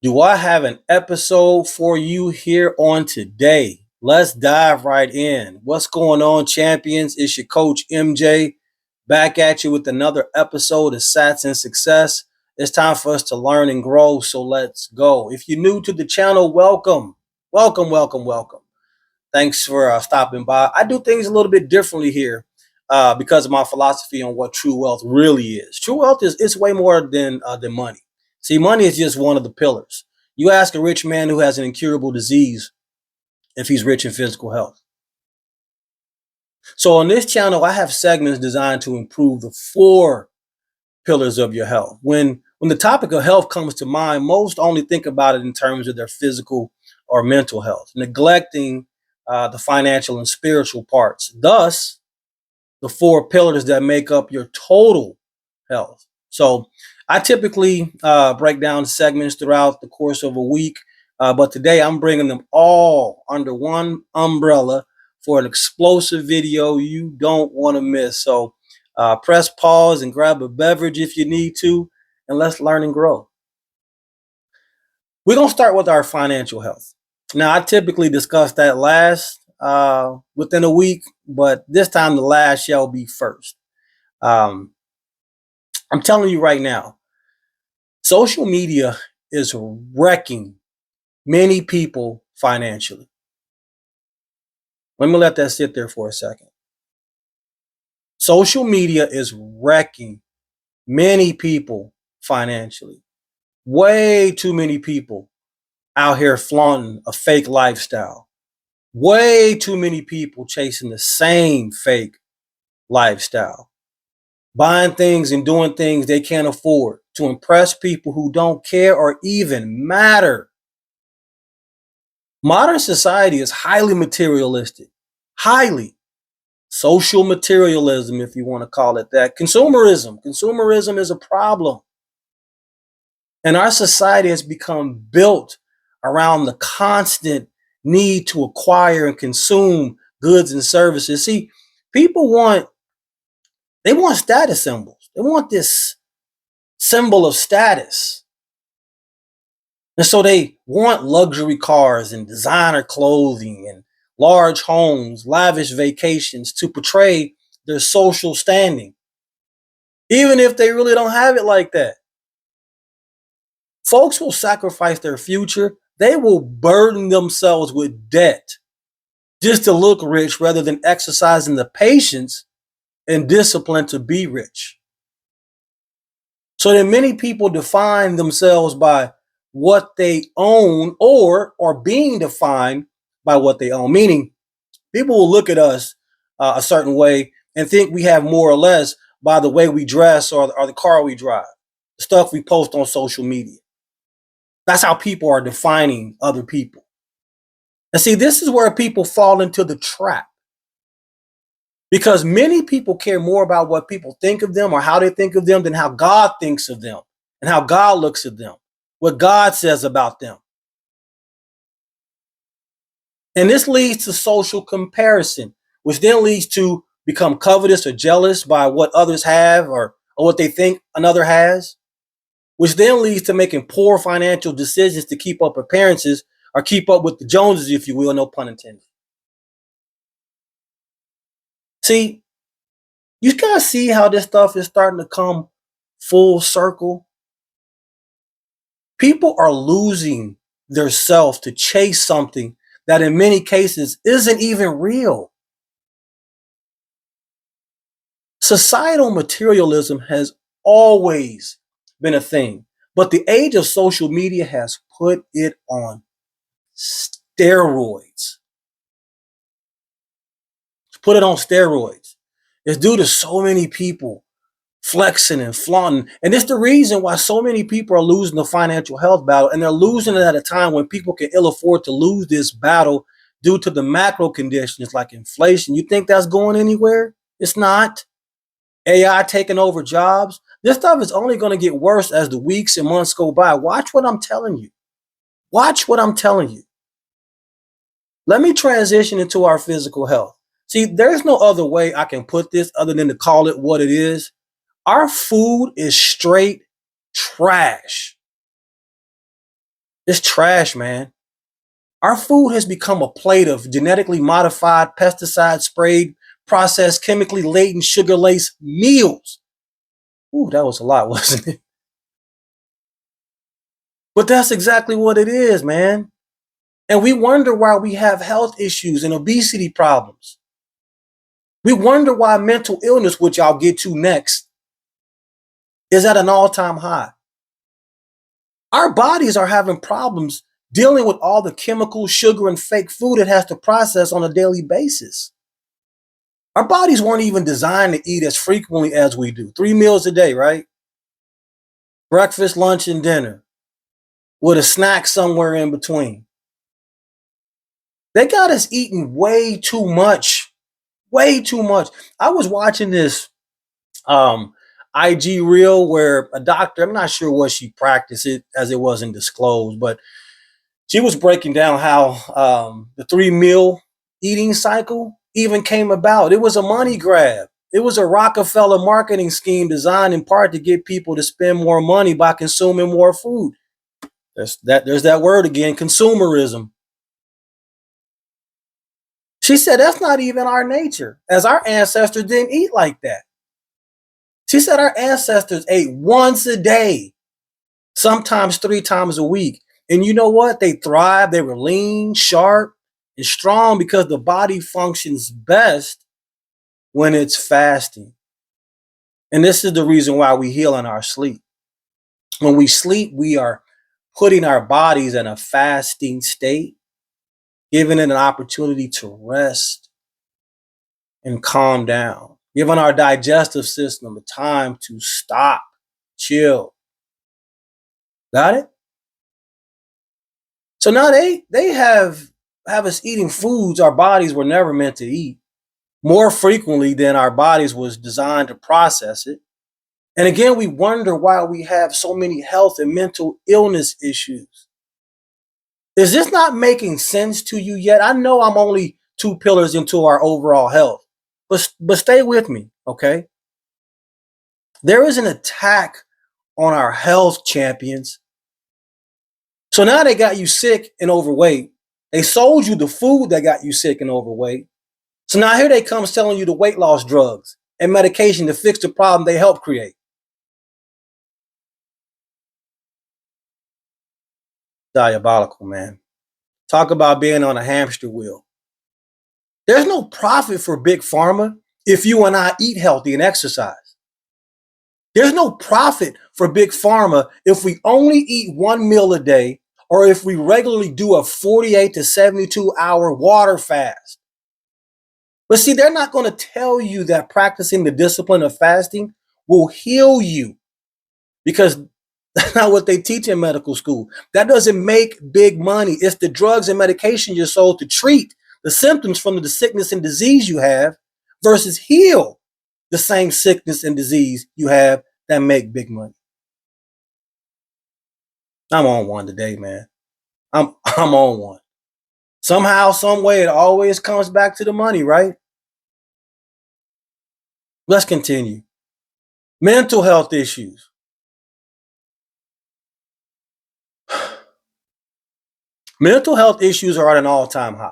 Do I have an episode for you here on today? Let's dive right in. What's going on, champions? It's your coach MJ back at you with another episode of Sats and Success. It's time for us to learn and grow, so let's go. If you're new to the channel, welcome. Welcome, welcome, welcome. Thanks for stopping by. I do things a little bit differently here because of my philosophy on what true wealth really is. True wealth is it's way more than money. See, money is just one of the pillars. You ask a rich man who has an incurable disease if he's rich in physical health. So on this channel, I have segments designed to improve the four pillars of your health. When the topic of health comes to mind, most only think about it in terms of their physical or mental health, neglecting the financial and spiritual parts. Thus, the four pillars that make up your total health. So, I typically break down segments throughout the course of a week, but today I'm bringing them all under one umbrella for an explosive video you don't want to miss. So, press pause and grab a beverage if you need to, and let's learn and grow. We're going to start with our financial health. Now, I typically discuss that last within a week, but this time the last shall be first. Um, I'm telling you right now, social media is wrecking many people financially. Let me let that sit there for a second. Social media is wrecking many people financially. Way too many people out here flaunting a fake lifestyle. Way too many people chasing the same fake lifestyle, buying things and doing things they can't afford to impress people who don't care or even matter. Modern society is highly materialistic, highly social materialism, if you want to call it that. Consumerism is a problem. And our society has become built around the constant need to acquire and consume goods and services. See, people want status symbols. They want this symbol of status. And so they want luxury cars and designer clothing and large homes, lavish vacations to portray their social standing, even if they really don't have it like that. Folks will sacrifice their future. They will burden themselves with debt just to look rich rather than exercising the patience and discipline to be rich. So that many people define themselves by what they own or are being defined by what they own. Meaning, people will look at us a certain way and think we have more or less by the way we dress or the car we drive, the stuff we post on social media. That's how people are defining other people. And see, this is where people fall into the trap because many people care more about what people think of them or how they think of them than how God thinks of them and how God looks at them, what God says about them. And this leads to social comparison, which then leads to become covetous or jealous by what others have or what they think another has, which then leads to making poor financial decisions to keep up appearances or keep up with the Joneses, if you will, no pun intended. See, you guys see how this stuff is starting to come full circle? People are losing their self to chase something that in many cases isn't even real. Societal materialism has always been a thing, but the age of social media has put it on steroids. Put it on steroids. It's due to so many people flexing and flaunting. And it's the reason why so many people are losing the financial health battle. And they're losing it at a time when people can ill afford to lose this battle due to the macro conditions like inflation. You think that's going anywhere? It's not. AI taking over jobs. This stuff is only going to get worse as the weeks and months go by. Watch what I'm telling you. Watch what I'm telling you. Let me transition into our physical health. See, there's no other way I can put this other than to call it what it is. Our food is straight trash. It's trash, man. Our food has become a plate of genetically modified, pesticide sprayed, processed, chemically laden, sugar laced meals. Ooh, that was a lot, wasn't it? But that's exactly what it is, man. And we wonder why we have health issues and obesity problems. We wonder why mental illness, which I'll get to next, is at an all time high. Our bodies are having problems dealing with all the chemicals, sugar, and fake food it has to process on a daily basis. Our bodies weren't even designed to eat as frequently as we do. 3 meals a day, right? Breakfast, lunch, and dinner, with a snack somewhere in between. They got us eating way too much. Way too much. I was watching this um, IG reel where a doctor, I'm not sure what she practiced it as it wasn't disclosed, but she was breaking down how the 3 meal eating cycle even came about. It was a money grab. It was a Rockefeller marketing scheme designed in part to get people to spend more money by consuming more food. There's that word again, consumerism. She said that's not even our nature, as our ancestors didn't eat like that. She said our ancestors ate once a day, sometimes 3 times a week. And you know what? They thrived. They were lean, sharp, and strong because the body functions best when it's fasting. And this is the reason why we heal in our sleep. When we sleep, we are putting our bodies in a fasting state, giving it an opportunity to rest and calm down, giving our digestive system a time to stop, chill. Got it? So now they have us eating foods our bodies were never meant to eat more frequently than our bodies was designed to process it. And again, we wonder why we have so many health and mental illness issues. Is this not making sense to you yet? I know I'm only 2 pillars into our overall health, but stay with me, okay? There is an attack on our health champions. So now they got you sick and overweight. They sold you the food that got you sick and overweight. So now here they come selling you the weight loss drugs and medication to fix the problem they helped create. Diabolical, man. Talk about being on a hamster wheel. There's no profit for big pharma if you and I eat healthy and exercise. There's no profit for big pharma if we only eat 1 meal a day or if we regularly do a 48 to 72 hour water fast. But see, they're not going to tell you that practicing the discipline of fasting will heal you because that's not what they teach in medical school. That doesn't make big money. It's the drugs and medication you're sold to treat the symptoms from the sickness and disease you have versus heal the same sickness and disease you have that make big money. I'm on one today, man. I'm on one. Somehow, some way, it always comes back to the money, right? Let's continue. Mental health issues. Mental health issues are at an all-time high.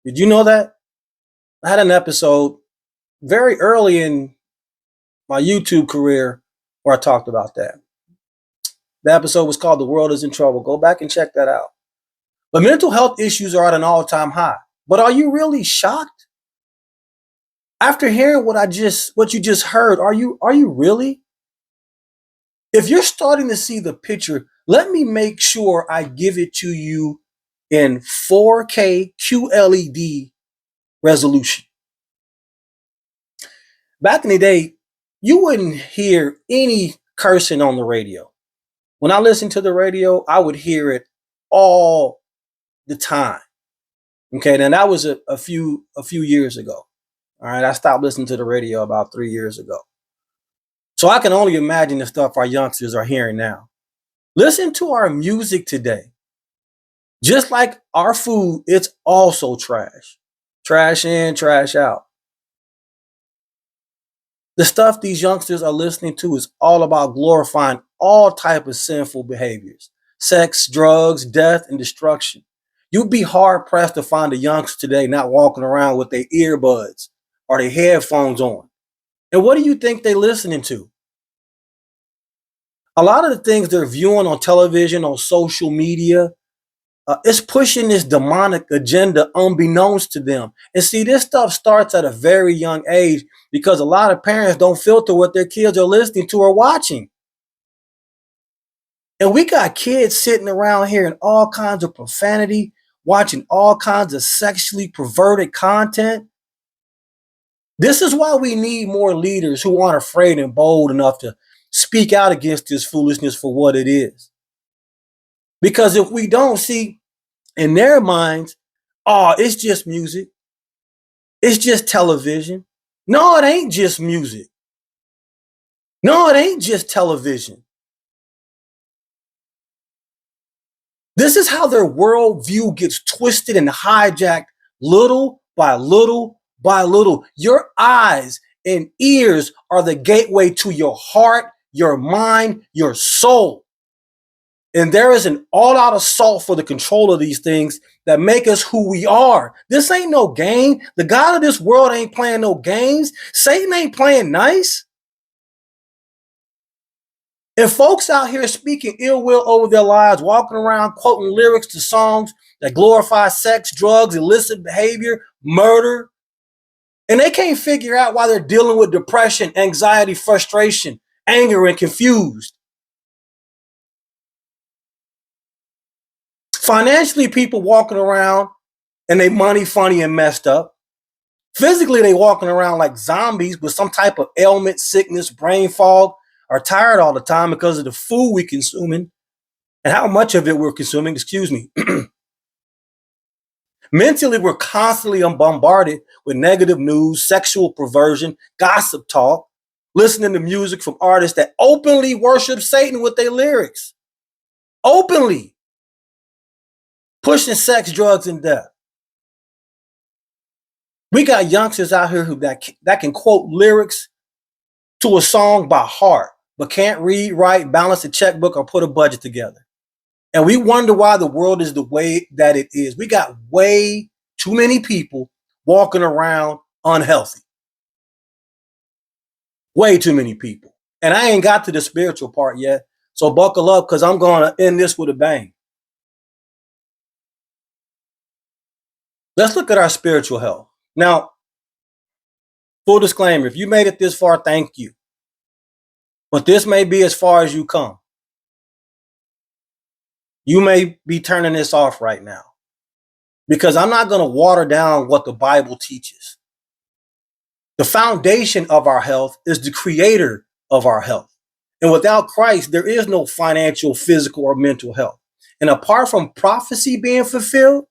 Did you know that? I had an episode very early in my YouTube career where I talked about that. The episode was called The World is in Trouble. Go back and check that out. But mental health issues are at an all-time high. But are you really shocked? After hearing what you just heard, are you really? If you're starting to see the picture, let me make sure I give it to you in 4K QLED resolution. Back in the day, you wouldn't hear any cursing on the radio. When I listened to the radio, I would hear it all the time. Okay, then that was a few years ago. All right, I stopped listening to the radio about 3 years ago. So I can only imagine the stuff our youngsters are hearing now. Listen to our music today. Just like our food, it's also trash. Trash in, trash out. The stuff these youngsters are listening to is all about glorifying all type of sinful behaviors. sex, drugs, death, and destruction. You'd be hard pressed to find a youngster today not walking around with their earbuds or their headphones on. And what do you think they're listening to? A lot of the things they're viewing on television, on social media, it's pushing this demonic agenda unbeknownst to them. And see, this stuff starts at a very young age because a lot of parents don't filter what their kids are listening to or watching. And we got kids sitting around hearing all kinds of profanity, watching all kinds of sexually perverted content. This is why we need more leaders who aren't afraid and bold enough to speak out against this foolishness for what it is. Because if we don't see in their minds, oh, it's just music, it's just television. No, it ain't just music. No, it ain't just television. This is how their worldview gets twisted and hijacked little by little by little. Your eyes and ears are the gateway to your heart, your mind, your soul. And there is an all-out assault for the control of these things that make us who we are. This ain't no game. The God of this world ain't playing no games. Satan ain't playing nice. And folks out here speaking ill will over their lives, walking around quoting lyrics to songs that glorify sex, drugs, illicit behavior, murder, and they can't figure out why they're dealing with depression, anxiety, frustration, anger, and confused. Financially, people walking around and they money funny and messed up. Physically, they walking around like zombies with some type of ailment, sickness, brain fog, are tired all the time because of the food we're consuming and how much of it we're consuming, excuse me. Mentally, we're constantly bombarded with negative news, sexual perversion, gossip talk, listening to music from artists that openly worship Satan with their lyrics. Openly. Pushing sex, drugs, and death. We got youngsters out here that can quote lyrics to a song by heart, but can't read, write, balance a checkbook, or put a budget together. And we wonder why the world is the way that it is. We got way too many people walking around unhealthy. Way too many people. And I ain't got to the spiritual part yet. So buckle up because I'm going to end this with a bang. Let's look at our spiritual health. Now, full disclaimer, if you made it this far, thank you. But this may be as far as you come. You may be turning this off right now because I'm not going to water down what the Bible teaches. The foundation of our health is the creator of our health. And without Christ, there is no financial, physical, or mental health. And apart from prophecy being fulfilled,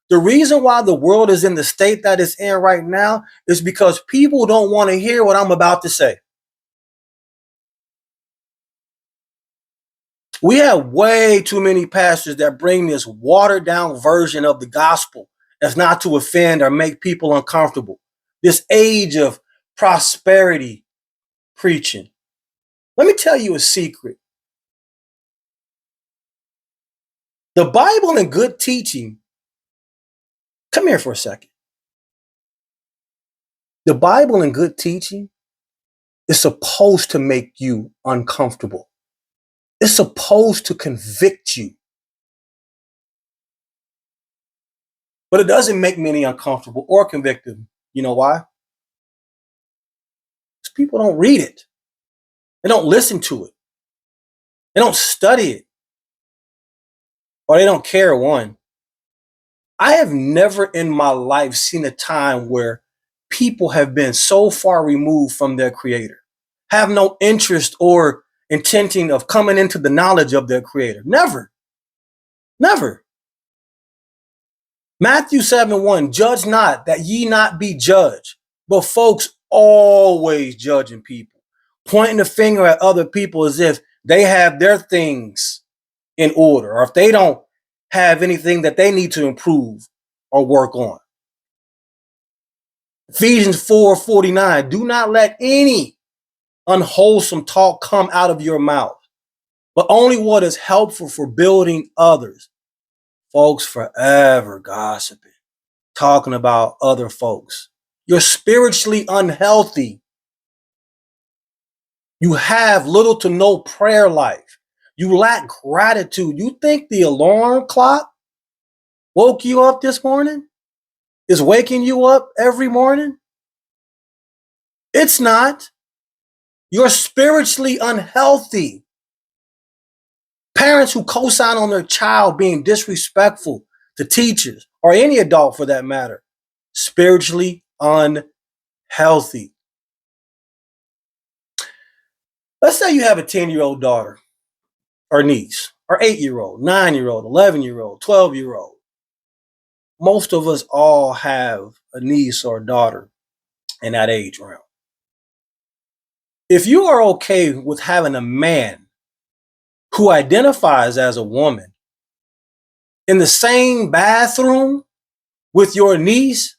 the reason why the world is in the state that it's in right now is because people don't want to hear what I'm about to say. We have way too many pastors that bring this watered down version of the gospel that's not to offend or make people uncomfortable. This age of prosperity preaching. Let me tell you a secret. The Bible and good teaching, come here for a second. The Bible and good teaching is supposed to make you uncomfortable. It's supposed to convict you. But it doesn't make many uncomfortable or convict them. You know why? Because people don't read it. They don't listen to it. They don't study it. Or they don't care, one. I have never in my life seen a time where people have been so far removed from their creator, have no interest or intention of coming into the knowledge of their creator. Never. Never. Matthew 7:1, judge not that ye not be judged. But folks always judging people, pointing the finger at other people as if they have their things in order, or if they don't have anything that they need to improve or work on. Ephesians 4:49, do not let any unwholesome talk come out of your mouth, but only what is helpful for building others. Folks forever gossiping, talking about other folks. You're spiritually unhealthy. You have little to no prayer life. You lack gratitude. You think the alarm clock woke you up this morning? Is waking you up every morning? It's not. You're spiritually unhealthy. Parents who co-sign on their child being disrespectful to teachers or any adult for that matter, spiritually unhealthy. Let's say you have a 10-year-old daughter or niece or 8-year-old, 9-year-old, 11-year-old, 12-year-old. Most of us all have a niece or a daughter in that age realm. If you are okay with having a man who identifies as a woman in the same bathroom with your niece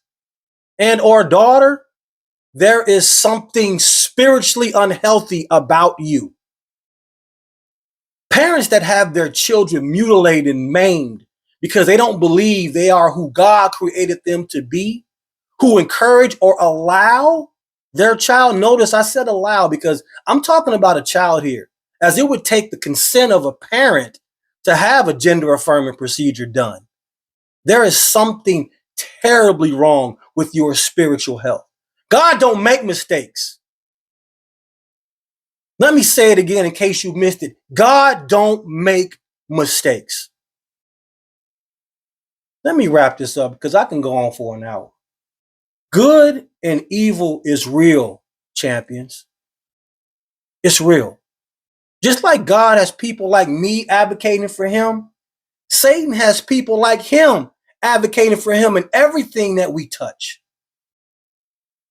and or daughter, there is something spiritually unhealthy about you. Parents that have their children mutilated and maimed because they don't believe they are who God created them to be, who encourage or allow their child. Notice I said allow because I'm talking about a child here, as it would take the consent of a parent to have a gender affirming procedure done. There is something terribly wrong with your spiritual health. God don't make mistakes. Let me say it again in case you missed it. God don't make mistakes. Let me wrap this up because I can go on for an hour. Good and evil is real, champions. It's real. Just like God has people like me advocating for him, Satan has people like him advocating for him in everything that we touch.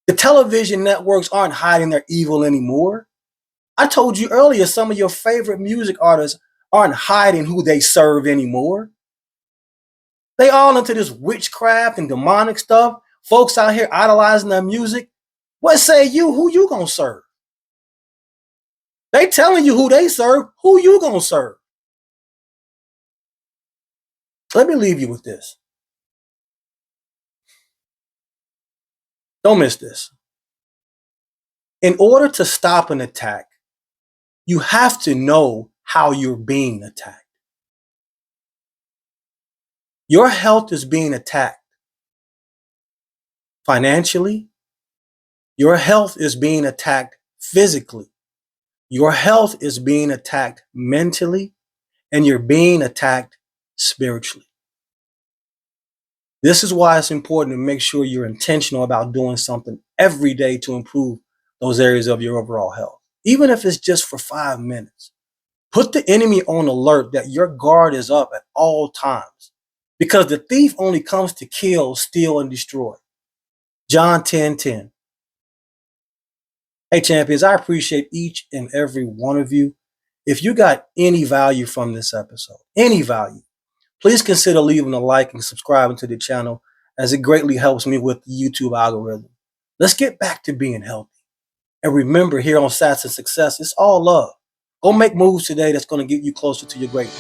The television networks aren't hiding their evil anymore. I told you earlier, some of your favorite music artists aren't hiding who they serve anymore. They all into this witchcraft and demonic stuff. Folks out here idolizing their music. What say you? Who you gonna serve? They telling you who they serve. Who you gonna serve? Let me leave you with this. Don't miss this. In order to stop an attack, you have to know how you're being attacked. Your health is being attacked financially. Your health is being attacked physically. Your health is being attacked mentally, and you're being attacked spiritually. This is why it's important to make sure you're intentional about doing something every day to improve those areas of your overall health, even if it's just for 5 minutes. Put the enemy on alert that your guard is up at all times, because the thief only comes to kill, steal, and destroy. John 10:10. Hey, champions, I appreciate each and every one of you. If you got any value from this episode, any value, please consider leaving a like and subscribing to the channel, as it greatly helps me with the YouTube algorithm. Let's get back to being healthy. And remember, here on Sats and Success, it's all love. Go make moves today that's going to get you closer to your greatness.